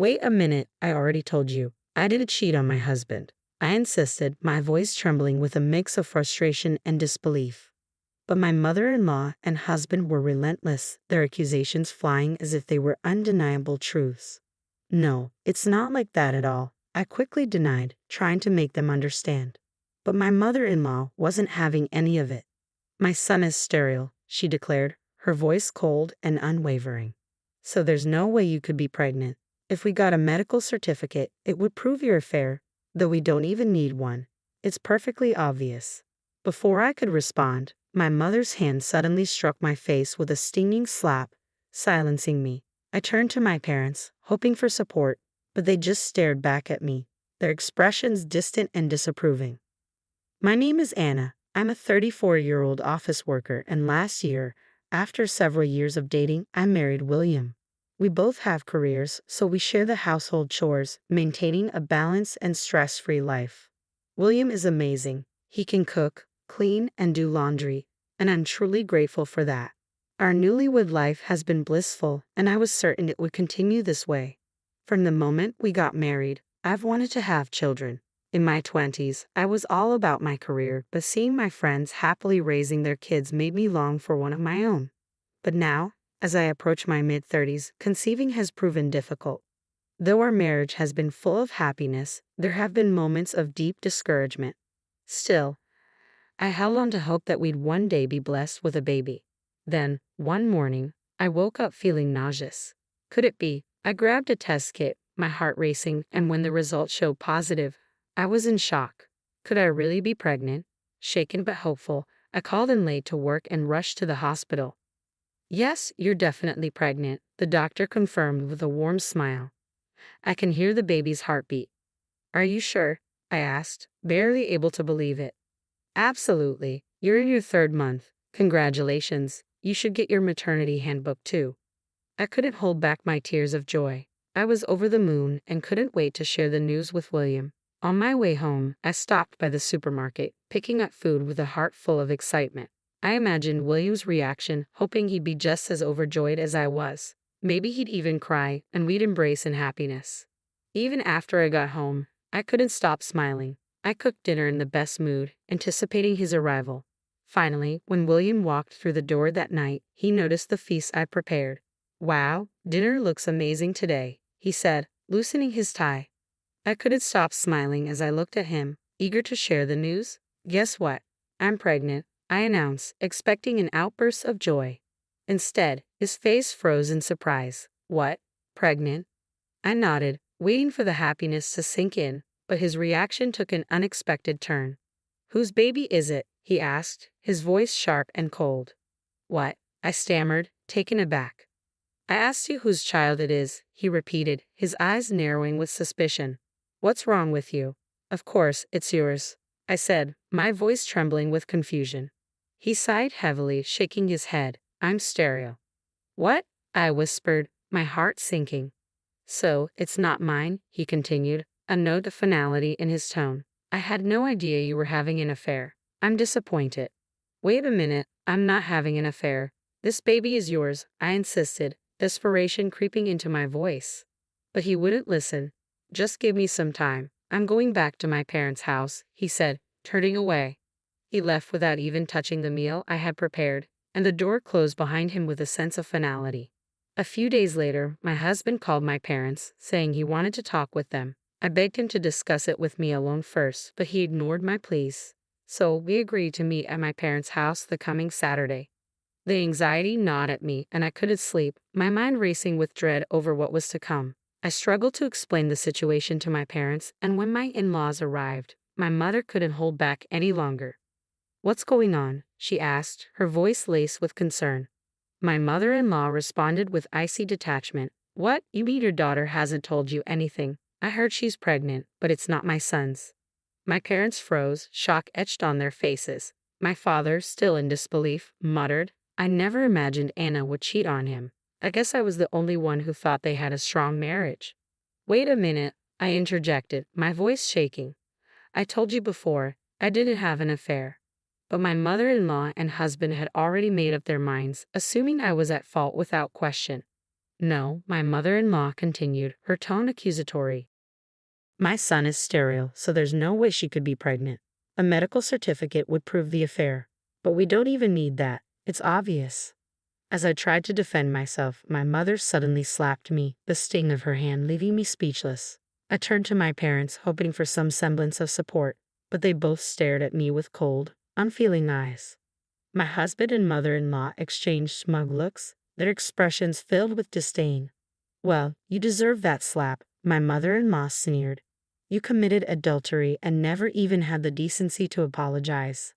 Wait a minute, I already told you. I didn't cheat on my husband. I insisted, my voice trembling with a mix of frustration and disbelief. But my mother-in-law and husband were relentless, their accusations flying as if they were undeniable truths. No, it's not like that at all, I quickly denied, trying to make them understand. But my mother-in-law wasn't having any of it. My son is sterile, she declared, her voice cold and unwavering. So there's no way you could be pregnant. If we got a medical certificate, it would prove your affair, though we don't even need one. It's perfectly obvious. Before I could respond, my mother's hand suddenly struck my face with a stinging slap, silencing me. I turned to my parents, hoping for support, but they just stared back at me, their expressions distant and disapproving. My name is Anna. I'm a 34-year-old office worker, and last year, after several years of dating, I married William. We both have careers, so we share the household chores, maintaining a balanced and stress-free life. William is amazing. He can cook, clean, and do laundry, and I'm truly grateful for that. Our newlywed life has been blissful, and I was certain it would continue this way. From the moment we got married, I've wanted to have children. In my 20s, I was all about my career, but seeing my friends happily raising their kids made me long for one of my own. But now, as I approach my mid-30s, conceiving has proven difficult. Though our marriage has been full of happiness, there have been moments of deep discouragement. Still, I held on to hope that we'd one day be blessed with a baby. Then, one morning, I woke up feeling nauseous. Could it be? I grabbed a test kit, my heart racing, and when the results showed positive, I was in shock. Could I really be pregnant? Shaken but hopeful, I called in late to work and rushed to the hospital. Yes, you're definitely pregnant, the doctor confirmed with a warm smile. I can hear the baby's heartbeat. Are you sure? I asked, barely able to believe it. Absolutely. You're in your 3rd month. Congratulations. You should get your maternity handbook too. I couldn't hold back my tears of joy. I was over the moon and couldn't wait to share the news with William. On my way home, I stopped by the supermarket, picking up food with a heart full of excitement. I imagined William's reaction, hoping he'd be just as overjoyed as I was. Maybe he'd even cry, and we'd embrace in happiness. Even after I got home, I couldn't stop smiling. I cooked dinner in the best mood, anticipating his arrival. Finally, when William walked through the door that night, he noticed the feast I prepared. Wow, dinner looks amazing today, he said, loosening his tie. I couldn't stop smiling as I looked at him, eager to share the news. Guess what? I'm pregnant, I announced, expecting an outburst of joy. Instead, his face froze in surprise. What? Pregnant? I nodded, waiting for the happiness to sink in, but his reaction took an unexpected turn. Whose baby is it? He asked, his voice sharp and cold. What? I stammered, taken aback. I asked you whose child it is, he repeated, his eyes narrowing with suspicion. What's wrong with you? Of course, it's yours, I said, my voice trembling with confusion. He sighed heavily, shaking his head. I'm sterile. What? I whispered, my heart sinking. So, it's not mine, he continued, a note of finality in his tone. I had no idea you were having an affair. I'm disappointed. Wait a minute, I'm not having an affair. This baby is yours, I insisted, desperation creeping into my voice. But he wouldn't listen. Just give me some time. I'm going back to my parents' house, he said, turning away. He left without even touching the meal I had prepared, and the door closed behind him with a sense of finality. A few days later, my husband called my parents, saying he wanted to talk with them. I begged him to discuss it with me alone first, but he ignored my pleas. So we agreed to meet at my parents' house the coming Saturday. The anxiety gnawed at me, and I couldn't sleep, my mind racing with dread over what was to come. I struggled to explain the situation to my parents, and when my in-laws arrived, my mother couldn't hold back any longer. What's going on? She asked, her voice laced with concern. My mother-in-law responded with icy detachment. What? You mean your daughter hasn't told you anything? I heard she's pregnant, but it's not my son's. My parents froze, shock etched on their faces. My father, still in disbelief, muttered, I never imagined Anna would cheat on him. I guess I was the only one who thought they had a strong marriage. Wait a minute, I interjected, my voice shaking. I told you before, I didn't have an affair. But my mother-in-law and husband had already made up their minds, assuming I was at fault without question. No, my mother-in-law continued, her tone accusatory. My son is sterile, so there's no way she could be pregnant. A medical certificate would prove the affair. But we don't even need that. It's obvious. As I tried to defend myself, my mother suddenly slapped me, the sting of her hand leaving me speechless. I turned to my parents, hoping for some semblance of support, but they both stared at me with cold, unfeeling eyes. My husband and mother-in-law exchanged smug looks, their expressions filled with disdain. Well, you deserve that slap, my mother-in-law sneered. You committed adultery and never even had the decency to apologize.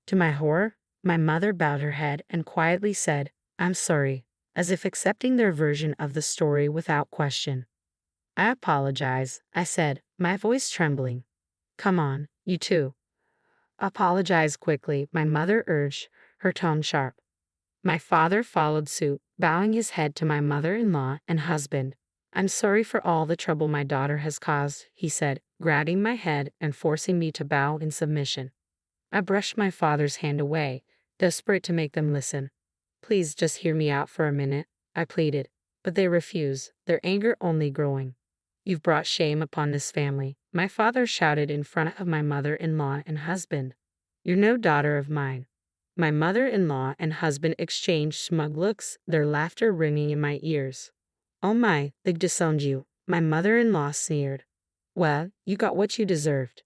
To my horror, my mother bowed her head and quietly said, I'm sorry, as if accepting their version of the story without question. I apologize, I said, my voice trembling. Come on, you two. Apologize quickly, my mother urged, her tone sharp. My father followed suit, bowing his head to my mother-in-law and husband. I'm sorry for all the trouble my daughter has caused, he said, grabbing my head and forcing me to bow in submission. I brushed my father's hand away, desperate to make them listen. Please just hear me out for a minute, I pleaded, but they refused, their anger only growing. You've brought shame upon this family, my father shouted in front of my mother-in-law and husband. You're no daughter of mine. My mother-in-law and husband exchanged smug looks, their laughter ringing in my ears. Oh my, they disowned you, my mother-in-law sneered. Well, you got what you deserved.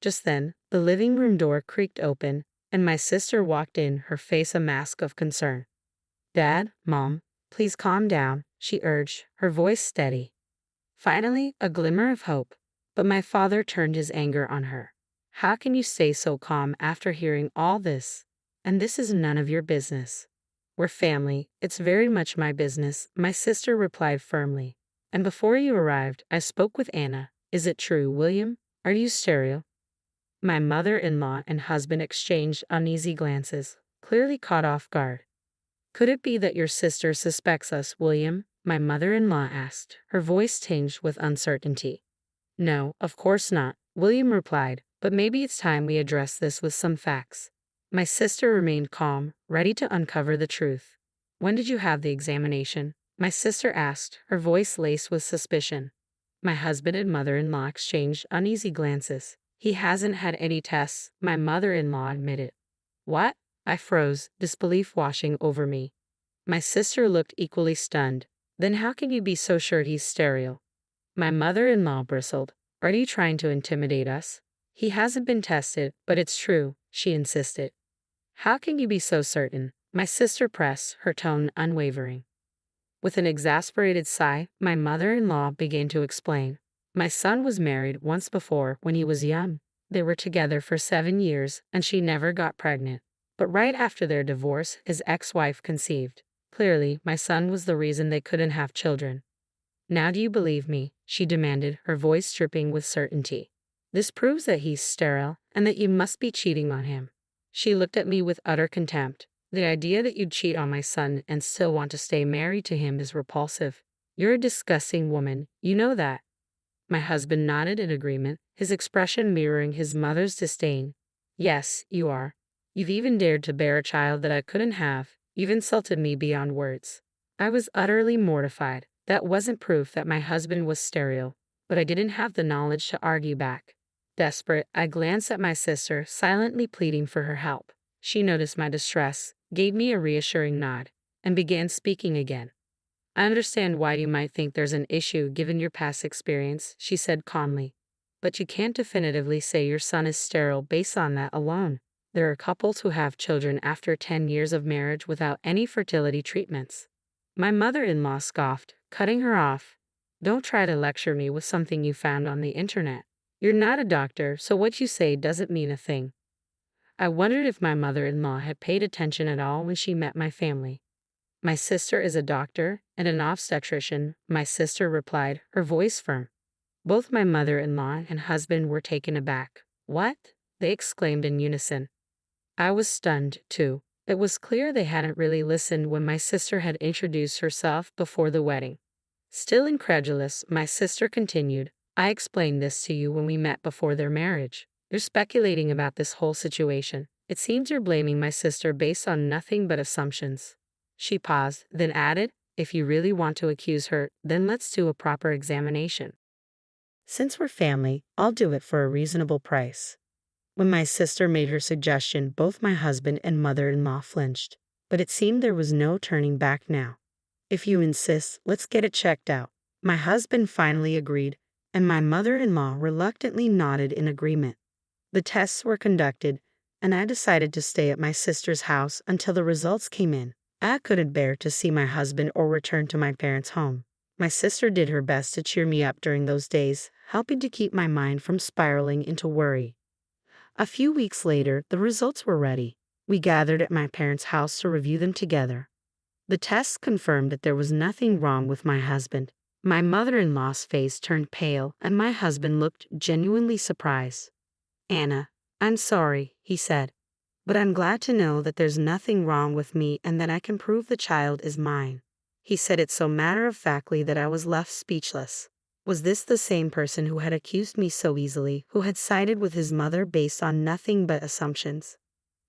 Just then, the living room door creaked open, and my sister walked in, her face a mask of concern. Dad, Mom, please calm down, she urged, her voice steady. Finally, a glimmer of hope, but my father turned his anger on her. How can you stay so calm after hearing all this? And this is none of your business. We're family, it's very much my business, my sister replied firmly. And before you arrived, I spoke with Anna. Is it true, William? Are you sterile? My mother-in-law and husband exchanged uneasy glances, clearly caught off guard. Could it be that your sister suspects us, William? My mother-in-law asked, her voice tinged with uncertainty. No, of course not, William replied, but maybe it's time we address this with some facts. My sister remained calm, ready to uncover the truth. When did you have the examination? My sister asked, her voice laced with suspicion. My husband and mother-in-law exchanged uneasy glances. He hasn't had any tests, my mother-in-law admitted. What? I froze, disbelief washing over me. My sister looked equally stunned. Then how can you be so sure he's sterile? My mother-in-law bristled. Are you trying to intimidate us? He hasn't been tested, but it's true, she insisted. How can you be so certain? My sister pressed, her tone unwavering. With an exasperated sigh, my mother-in-law began to explain. My son was married once before when he was young. They were together for 7 years, and she never got pregnant. But right after their divorce, his ex-wife conceived. Clearly, my son was the reason they couldn't have children. Now do you believe me? She demanded, her voice dripping with certainty. This proves that he's sterile, and that you must be cheating on him. She looked at me with utter contempt. The idea that you'd cheat on my son and still want to stay married to him is repulsive. You're a disgusting woman, you know that. My husband nodded in agreement, his expression mirroring his mother's disdain. Yes, you are. You've even dared to bear a child that I couldn't have. You've insulted me beyond words. I was utterly mortified. That wasn't proof that my husband was sterile, but I didn't have the knowledge to argue back. Desperate, I glanced at my sister, silently pleading for her help. She noticed my distress, gave me a reassuring nod, and began speaking again. I understand why you might think there's an issue given your past experience, she said calmly. But you can't definitively say your son is sterile based on that alone. There are couples who have children after 10 years of marriage without any fertility treatments. My mother-in-law scoffed, cutting her off. Don't try to lecture me with something you found on the internet. You're not a doctor, so what you say doesn't mean a thing. I wondered if my mother-in-law had paid attention at all when she met my family. My sister is a doctor and an obstetrician, my sister replied, her voice firm. Both my mother-in-law and husband were taken aback. What? They exclaimed in unison. I was stunned, too. It was clear they hadn't really listened when my sister had introduced herself before the wedding. Still incredulous, my sister continued, I explained this to you when we met before their marriage. You're speculating about this whole situation. It seems you're blaming my sister based on nothing but assumptions. She paused, then added, If you really want to accuse her, then let's do a proper examination. Since we're family, I'll do it for a reasonable price. When my sister made her suggestion, both my husband and mother-in-law flinched. But it seemed there was no turning back now. If you insist, let's get it checked out. My husband finally agreed, and my mother-in-law reluctantly nodded in agreement. The tests were conducted, and I decided to stay at my sister's house until the results came in. I couldn't bear to see my husband or return to my parents' home. My sister did her best to cheer me up during those days, helping to keep my mind from spiraling into worry. A few weeks later, the results were ready. We gathered at my parents' house to review them together. The tests confirmed that there was nothing wrong with my husband. My mother-in-law's face turned pale, and my husband looked genuinely surprised. "Anna, I'm sorry," he said, "but I'm glad to know that there's nothing wrong with me and that I can prove the child is mine." He said it so matter-of-factly that I was left speechless. Was this the same person who had accused me so easily, who had sided with his mother based on nothing but assumptions?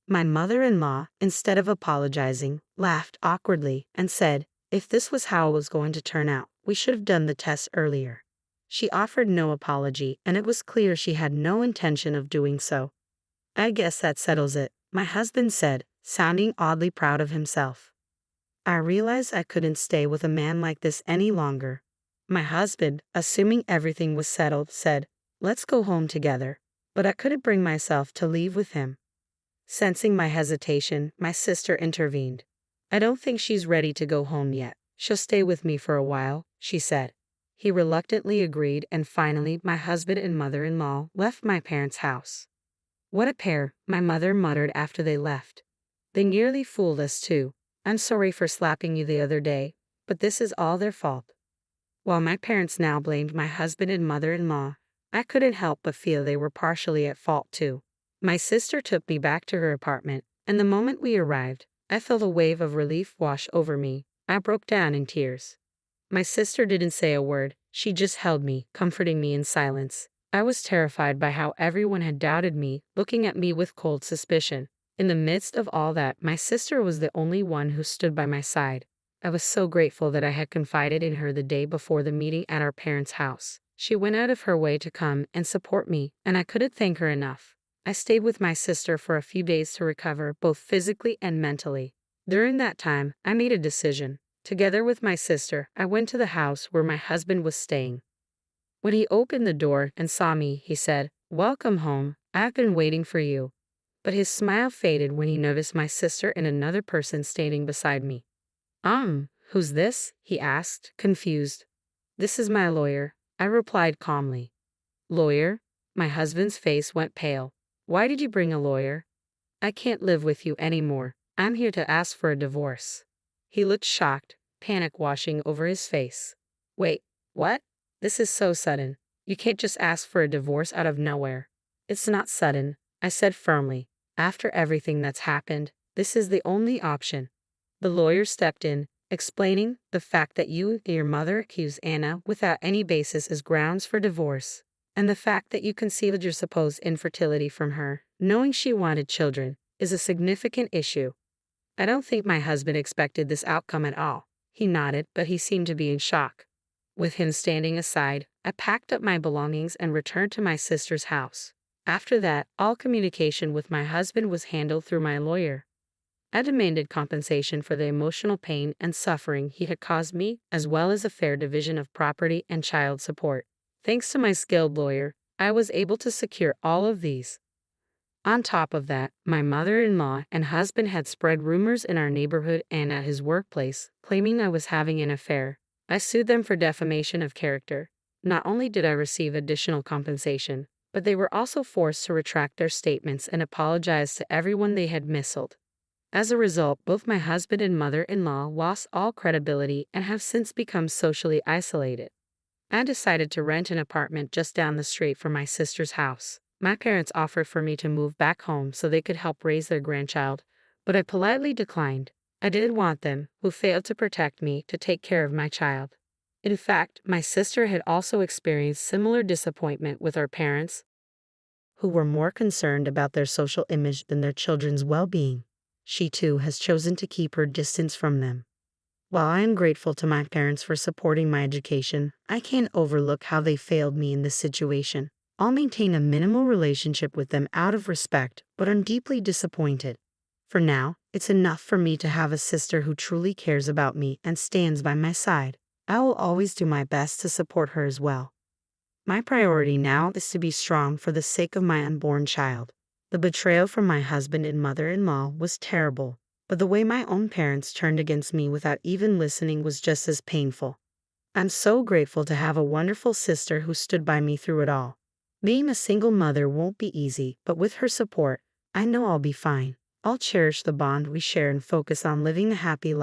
My mother-in-law, instead of apologizing, laughed awkwardly and said, if this was how it was going to turn out, we should have done the test earlier. She offered no apology, and it was clear she had no intention of doing so. "I guess that settles it," my husband said, sounding oddly proud of himself. I realized I couldn't stay with a man like this any longer. My husband, assuming everything was settled, said, "Let's go home together," but I couldn't bring myself to leave with him. Sensing my hesitation, my sister intervened. "I don't think she's ready to go home yet. She'll stay with me for a while," she said. He reluctantly agreed, and finally my husband and mother-in-law left my parents' house. "What a pair," my mother muttered after they left. "They nearly fooled us too. I'm sorry for slapping you the other day, but this is all their fault." While my parents now blamed my husband and mother-in-law, I couldn't help but feel they were partially at fault too. My sister took me back to her apartment, and the moment we arrived, I felt a wave of relief wash over me. I broke down in tears. My sister didn't say a word, she just held me, comforting me in silence. I was terrified by how everyone had doubted me, looking at me with cold suspicion. In the midst of all that, my sister was the only one who stood by my side. I was so grateful that I had confided in her the day before the meeting at our parents' house. She went out of her way to come and support me, and I couldn't thank her enough. I stayed with my sister for a few days to recover, both physically and mentally. During that time, I made a decision. Together with my sister, I went to the house where my husband was staying. When he opened the door and saw me, he said, "Welcome home. I've been waiting for you." But his smile faded when he noticed my sister and another person standing beside me. Who's this?" he asked, confused. "This is my lawyer," I replied calmly. "Lawyer?" My husband's face went pale. "Why did you bring a lawyer?" "I can't live with you anymore. I'm here to ask for a divorce." He looked shocked, panic washing over his face. "Wait, what? This is so sudden. You can't just ask for a divorce out of nowhere." "It's not sudden," I said firmly. "After everything that's happened, this is the only option." The lawyer stepped in, explaining the fact that you and your mother accused Anna without any basis as grounds for divorce, and the fact that you concealed your supposed infertility from her, knowing she wanted children, is a significant issue. I don't think my husband expected this outcome at all. He nodded, but he seemed to be in shock. With him standing aside, I packed up my belongings and returned to my sister's house. After that, all communication with my husband was handled through my lawyer. I demanded compensation for the emotional pain and suffering he had caused me, as well as a fair division of property and child support. Thanks to my skilled lawyer, I was able to secure all of these. On top of that, my mother-in-law and husband had spread rumors in our neighborhood and at his workplace, claiming I was having an affair. I sued them for defamation of character. Not only did I receive additional compensation, but they were also forced to retract their statements and apologize to everyone they had misled. As a result, both my husband and mother-in-law lost all credibility and have since become socially isolated. I decided to rent an apartment just down the street from my sister's house. My parents offered for me to move back home so they could help raise their grandchild, but I politely declined. I didn't want them, who failed to protect me, to take care of my child. In fact, my sister had also experienced similar disappointment with our parents, who were more concerned about their social image than their children's well-being. She too has chosen to keep her distance from them. While I am grateful to my parents for supporting my education, I can't overlook how they failed me in this situation. I'll maintain a minimal relationship with them out of respect, but I'm deeply disappointed. For now, it's enough for me to have a sister who truly cares about me and stands by my side. I will always do my best to support her as well. My priority now is to be strong for the sake of my unborn child. The betrayal from my husband and mother-in-law was terrible, but the way my own parents turned against me without even listening was just as painful. I'm so grateful to have a wonderful sister who stood by me through it all. Being a single mother won't be easy, but with her support, I know I'll be fine. I'll cherish the bond we share and focus on living a happy life.